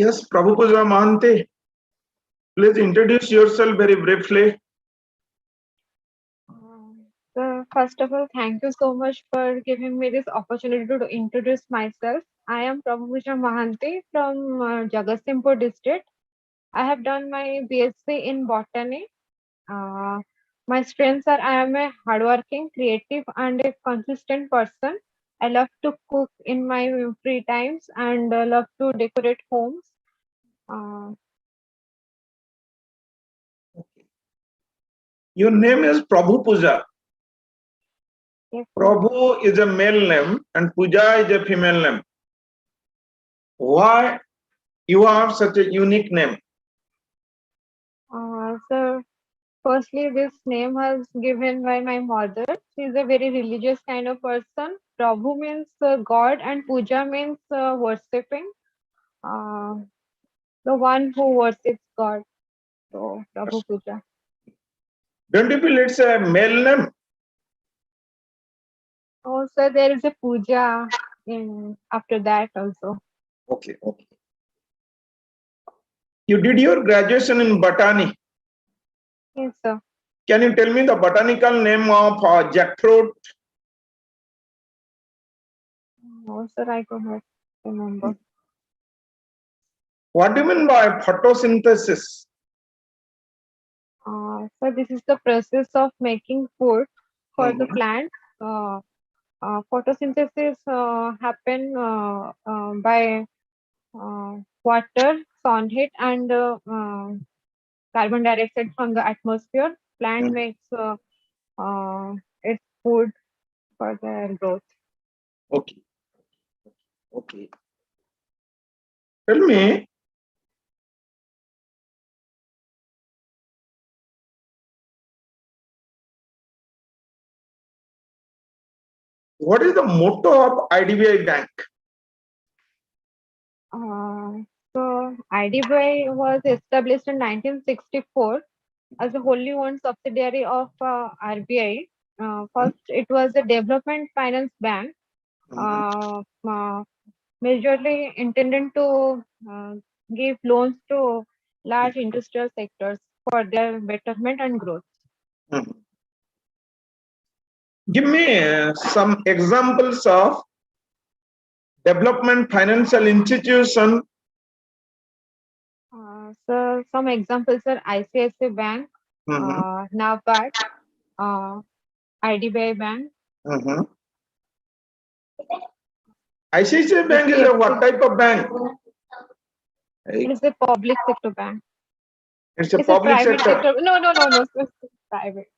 Yes, Prabhu Puja Mahante, please introduce yourself very briefly. So first of all, thank you so much for giving me this opportunity to introduce myself. I am Prabhuja Mahanti from Jagatsinghpur district. I have done my BSc in botany. My strengths are I am a hardworking, creative, and a consistent person. I love to cook in my free times and love to decorate homes. Your name is Prabhu Puja. Yes, Prabhu is a male name and Puja is a female name. Why you have such a unique name? so firstly, this name was given by my mother. She is a very religious kind of person. Prabhu means God and Puja means worshipping. Uh, the one who worships God. So Prabhu Puja. Don't you feel it's a male name? Also, there is a puja in after that also. Okay, okay. You did your graduation in botany. Yes, sir. Can you tell me the botanical name of jackfruit? No, sir, I could not remember. What do you mean by photosynthesis? So this is the process of making food for the Mhm. plant. Photosynthesis happen by water, sunlight, and carbon dioxide from the atmosphere. Plant makes its food for their growth. Okay, okay. Tell me, what is the motto of IDBI Bank? So Idbi was established in 1964 as a wholly owned subsidiary of RBI. First, it was a development finance bank, majorly intended to give loans to large industrial sectors for their betterment and growth. Give me some examples of development financial institution. So some examples are ICICI Bank, NABARD, IDBI Bank. ICICI Bank is a what type of bank? It is a public sector bank. It's a It's a public private sector. sector. No. It's private.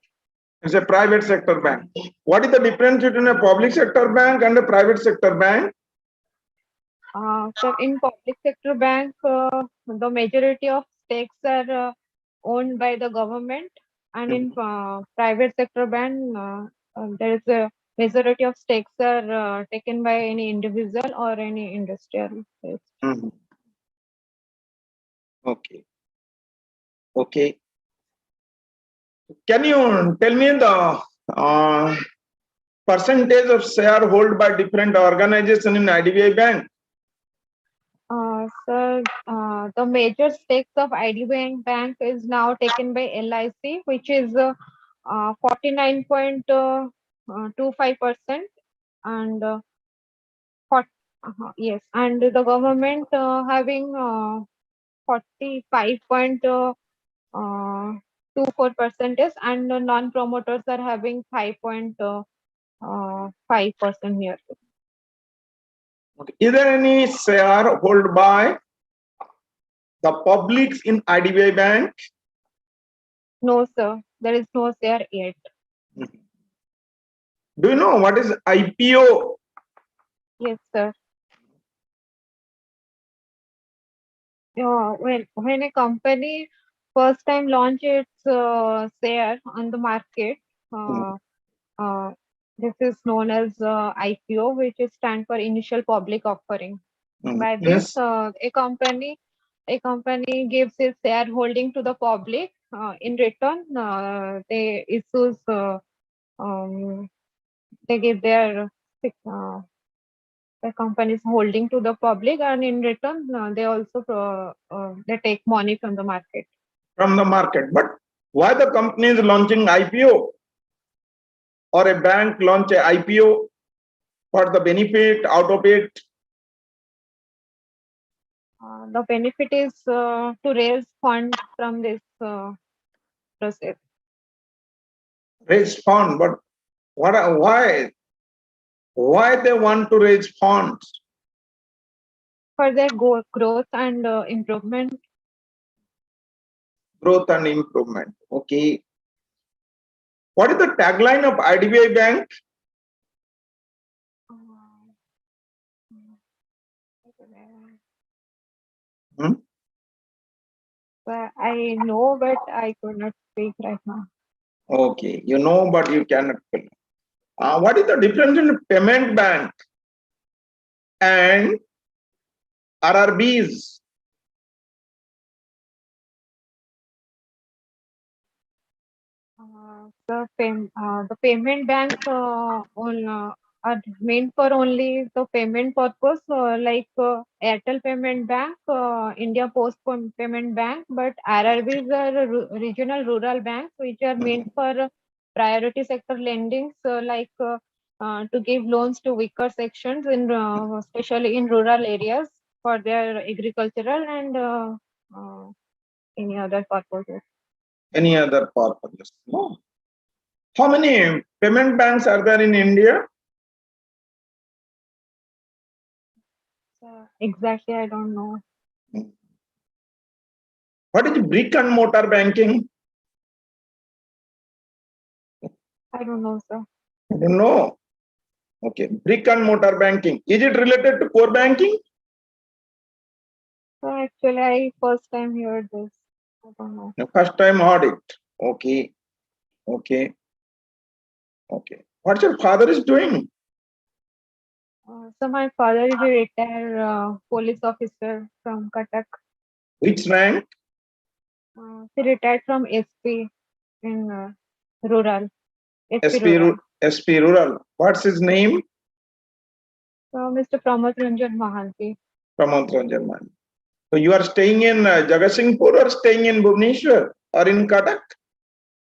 It's a private sector bank. What is the difference between a public sector bank and a private sector bank? So in public sector bank, the majority of stakes are owned by the government, and in private sector bank, there is a majority of stakes are taken by any individual or any industrial. Okay. Okay. Can you tell me the percentage of share held by different organizations in IDBI Bank? So the major stakes of IDBI Bank is now taken by LIC, which is 49.25%, and yes, and the government having 45.24%, and the non-promoters are having 5.5% nearly. Okay. Is there any share held by the publics in IDBI Bank? No, sir, there is no share yet. Do you know what is IPO? Yes, sir. When a company first time launch its share on the market, Hmm, uh, uh, this is known as IPO, which is stand for initial public offering. By this, yes. a company gives its shareholding to the public. In return, they issues they give uh, the company's holding to the public, and in return, they also they take money from the market. From the market. But why the company is launching IPO or a bank launch a IPO for the benefit out of it? The benefit is to raise fund from this process Raise fund, but why they want to raise funds? for their growth and improvement. Growth and improvement. Okay. What is the tagline of IDBI Bank? Hmm? I know, but I could not speak right now. Okay, you know, but you cannot. What is the difference in payment bank and RRBs? The payment banks are meant for only the payment purpose, like Airtel Payment Bank, India Post Payment Bank, but RRBs are regional rural banks, which are meant for priority sector lending, so like to give loans to weaker sections, especially in rural areas for their agricultural and any other purposes. Any other purpose? No. How many payment banks are there in India? Exactly, I don't know. What is brick and mortar banking? I don't know, sir. I don't know. Okay, brick and mortar banking. Is it related to core banking? So actually, I first time heard this. I don't know. The first time audit. Okay, okay, okay. What your father is doing? So my father is a retired police officer from Cuttack. Which rank? He retired from SP in rural, SP SP, rural. SP Rural. What's his name? So Mr. Pramod Ranjan Mahanti. Pramod Ranjan. So you are staying in Jagatsinghpur or staying in Bhubaneswar or in Cuttack?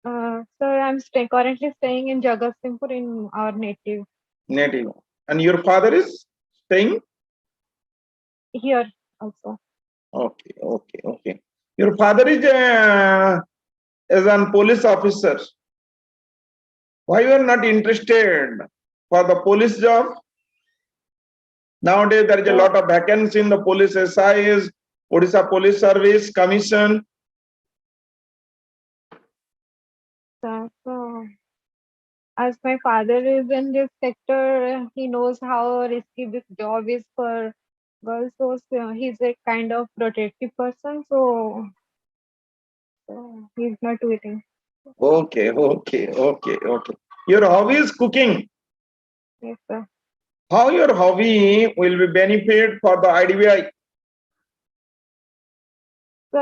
Sir, I'm currently staying in Jagatsinghpur in our native Native. And your father is staying? here also. Okay, okay, okay. Your father is an police officer. Why you are not interested for the police job? Nowadays, there is a So, lot of vacancy in the police SIs, Odisha Police Service Commission. so as my father is in this sector, he knows how risky this job is for girls. So he's a kind of protective person. So he's not waiting. Okay, okay, okay, okay. Your hobby is cooking. Yes, sir. How your hobby will be benefit for the IDBI? So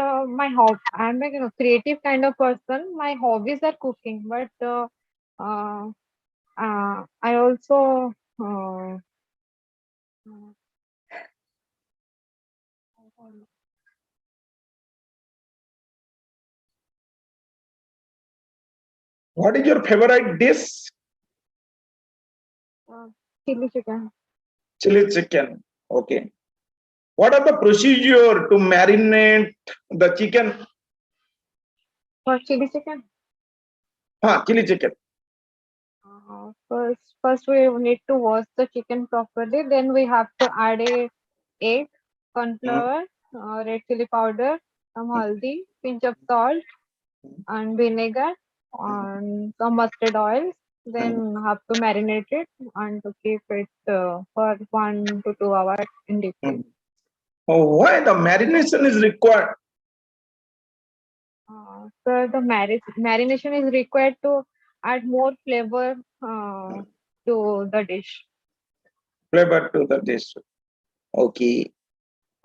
I'm a creative kind of person. My hobbies are cooking, but uh, I also What is your favorite dish? uh, chili chicken. Chili chicken. Okay. What are the procedure to marinate the chicken? For chili chicken. Chili chicken. First we need to wash the chicken properly. Then we have to add a egg, corn Hmm, flour, red chili powder, some hmm, haldi, pinch of salt, and vinegar, hmm, and some mustard oil. Then have to marinate it and to keep it for 1 to 2 hours in deep freeze. Oh, why the marination is required? So the marination is required to add more flavor to the dish. Flavor to the dish. Okay.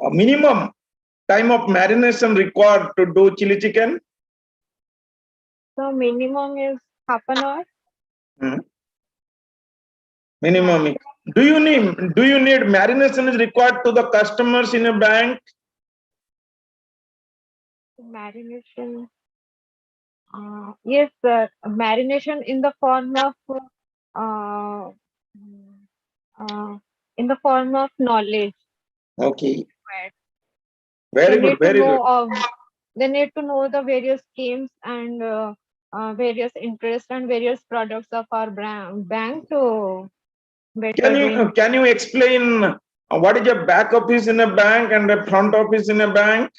A minimum time of marination required to do chili chicken? So minimum is half an hour. Minimum. Do you need marination is required to the customers in a bank? Marination. Yes, sir. Marination in the form of uh, knowledge. Okay. They Very need good. to Very good. know they need to know the various schemes and various interests and various products of our bank to better Can you explain what is a back office in a bank and a front office in a bank?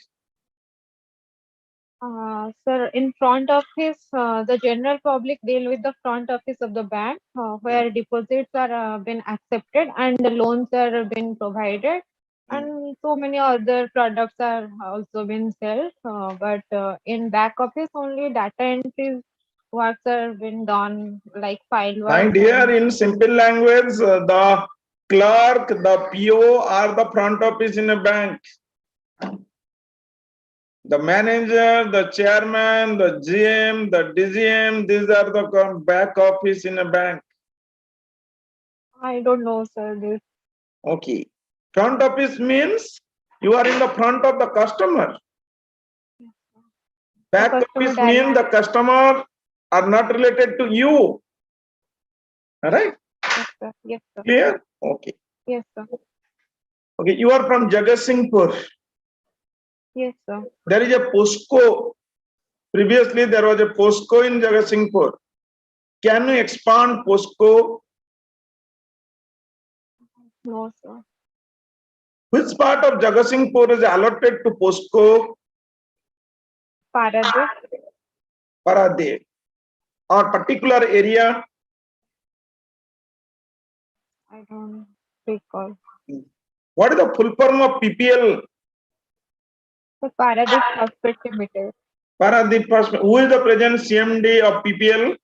Sir, in front office, the general public deal with the front office of the bank, where deposits are been accepted and the loans are been provided, and so many other products are also been sold. But in back office, only data entries works are been done, like file My work. dear, in simple language, the clerk, the PO are the front office in a bank. The manager, the chairman, the GM, the DGM, these are the back office in a bank. I don't know, sir. This. Okay. Front office means you are in the front of the customer. Back office means the customer are not related to you. All right? Yes, sir. Yes, sir. Clear? Okay. Yes, sir. Okay. You are from Jagatsinghpur. Yes, sir. There is a POSCO. Previously, there was a POSCO in Jagatsinghpur. Can you expand POSCO? No, sir. Which part of Jagatsinghpur is allotted to POSCO? Paradip. Paradip. Or particular area? I don't recall. What is the full form of PPL? The Paradip Phosphate Limited. Paradip Phosphate. Who is the present CMD of PPL?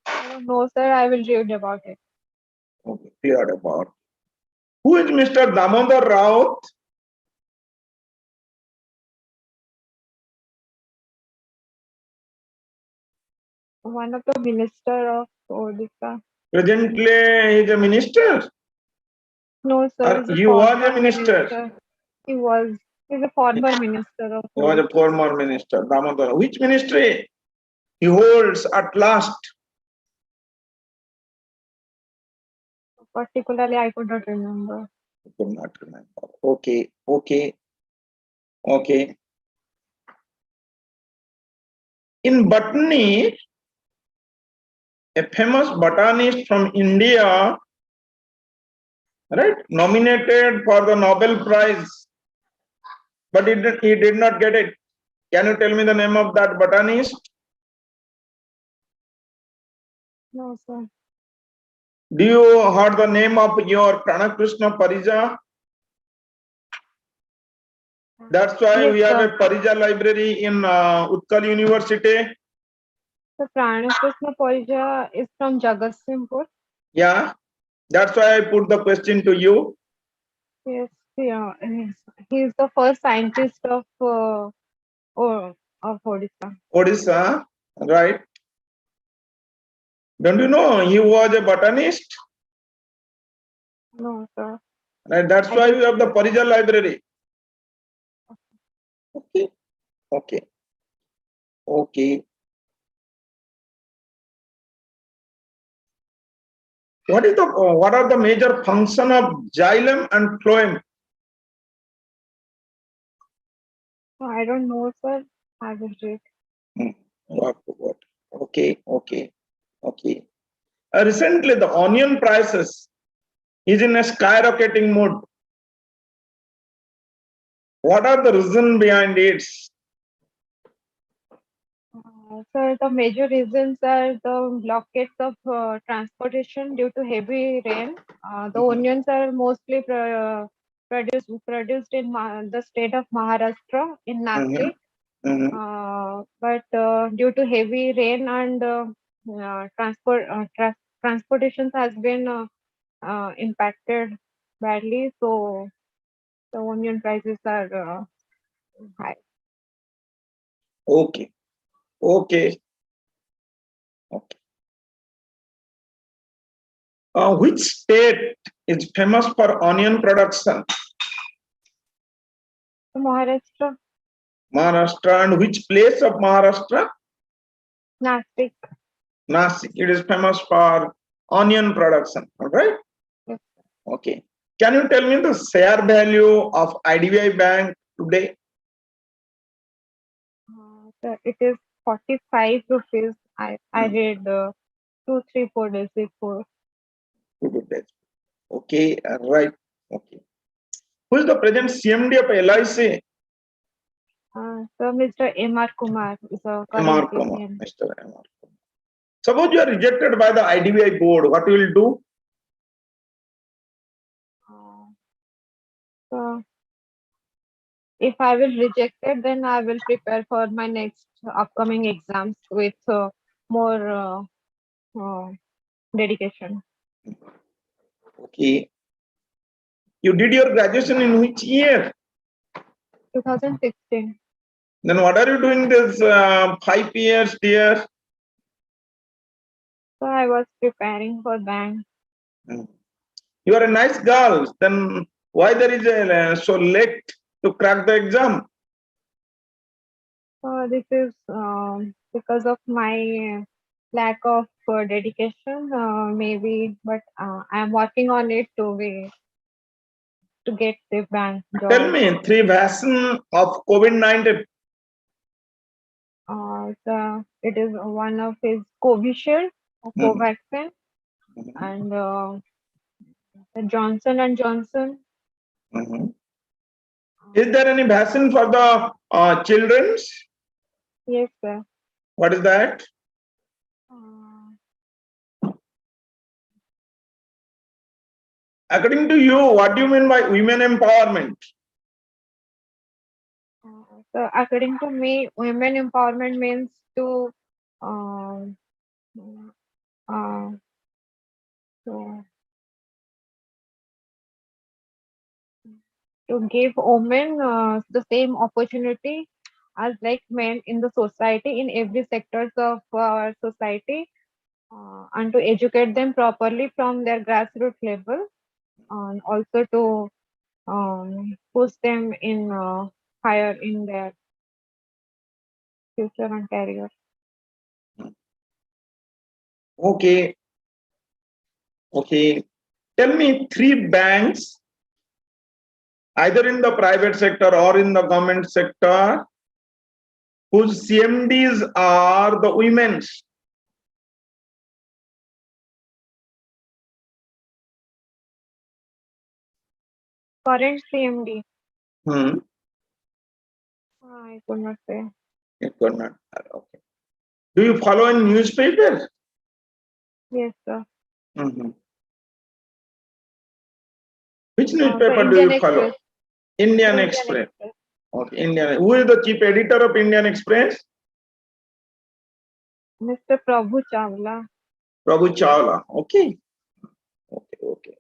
I don't know, sir. I will read about it. Okay, clear about. Who is Mr. Damodar Raut? One of the minister of Odisha. Presently, he is a minister. No, sir. He was a minister. He was. He's a former minister of He was a former minister. Damodar. Which ministry he holds at last? Particularly, I could not remember. I could not remember. Okay, okay, okay. In botany, a famous botanist from India, right, nominated for the Nobel Prize, but he did not get it. Can you tell me the name of that botanist? No, sir. Do you heard the name of your Pranakrishna Parija? That's why we have a Parija library in Utkal University. The Pranakrishna Parija is from Jagatsinghpur. Yeah, that's why I put the question to you. Yes, yeah. He is the first scientist of Odisha. Odisha, right? Don't you know he was a botanist? No, sir. Right, that's why we have the Parija library. Okay, okay, okay. What are the major function of xylem and phloem? I don't know, sir. I will read. What? Okay, okay, okay. Recently, the onion prices is in a skyrocketing mode. What are the reason behind it? So the major reasons are the blockades of transportation due to heavy rain. The onions are mostly produced in the state of Maharashtra in Mhm, Nashik. mhm. But due to heavy rain and transportation has been impacted badly, so the onion prices are high. Okay, okay, okay. Which state is famous for onion production? So Maharashtra, Maharashtra. And which place of Maharashtra? Nashik. Nasik. It is famous for onion production. All right. Yes. Okay. Can you tell me the share value of IDBI Bank today? So it is 45 rupees. I read 2, 3, 4 days before. Okay. Right. Okay. Who is the present CMD of LIC? So Mr. M.R. Kumar is MR currently Kumar. CM. Mr. MR. Suppose you are rejected by the IDBI board, what you will do? Uh, so if I will reject it, then I will prepare for my next upcoming exams with more dedication. Okay. You did your graduation in which year? 2016. Then what are you doing this 5 years, dear? So I was preparing for bank. You are a nice girl. Then why there is a so late to crack the exam? So this is because of my lack of dedication, maybe, but I am working on it to get the bank Tell job. me three vaccine of COVID-19. So it is one of his Covishield, Mhm, Covaxin, mhm, and the Johnson and Johnson. mhm. Is there any vaccine for the children's? Yes, sir. What is that? Uh, According to you, what do you mean by women empowerment? so according to me, women empowerment means to um, uh, to, to give women the same opportunity as like men in the society in every sectors of our society, and to educate them properly from their grassroots level, and also to push them in higher in their future and career. Okay, okay. Tell me three banks, either in the private sector or in the government sector, whose CMDs are the women's. Current CMD, Hmm. I could not say. It could not. Okay. Do you follow in newspaper? Yes, sir. Mhm. Which So newspaper do Indian you follow? Express, Indian Indian Express. Express, Okay, Indian. Who is the chief editor of Indian Express? Mr. Prabhu Chawla. Prabhu Chawla. Okay. Okay. Okay.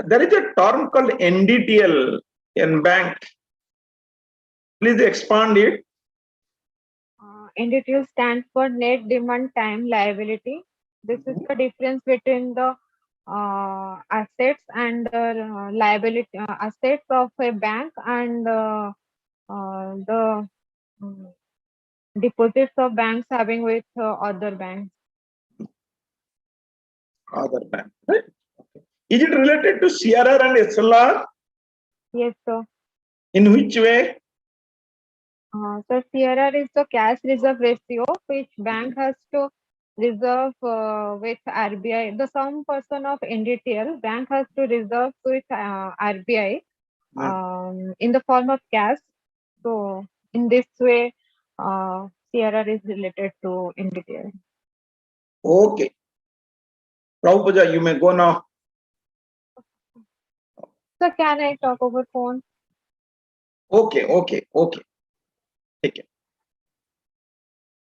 There is a term called NDTL in bank. Please expand it. NDTL stands for Net Demand Time Liability. This is the difference between the assets and liability assets of a bank and the um, deposits of banks having with other banks. Other bank. Right? Okay. Is it related to CRR and SLR? Yes, sir. In which way? So CRR is the cash reserve ratio which bank has to reserve with RBI. The some person of NDTL bank has to reserve with RBI in the form of cash. So in this way, CRR is related to in detail. Okay. Prabhupada, you may go now. So can I talk over phone? Okay. Take it.